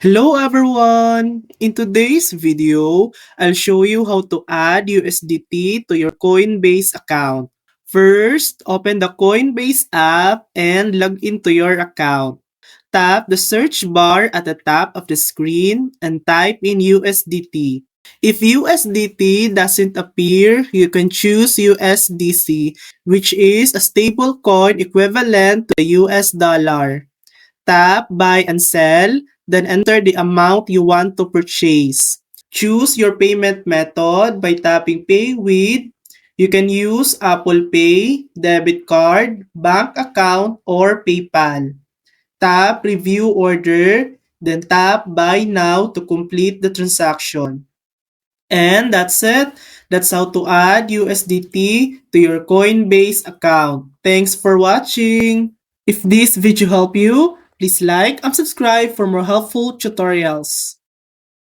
Hello everyone! In today's video, I'll show you how to add USDT to your Coinbase account. First, open the Coinbase app and log into your account. Tap the search bar at the top of the screen and type in USDT. If USDT doesn't appear, you can choose USDC, which is a stable coin equivalent to the US dollar. Tap Buy and Sell, then enter the amount you want to purchase. Choose your payment method by tapping Pay With. You can use Apple Pay, debit card, bank account, or PayPal. Tap Review Order, then tap Buy Now to complete the transaction. And that's it. That's how to add USDT to your Coinbase account. Thanks for watching. If this video helped you, please like and subscribe for more helpful tutorials.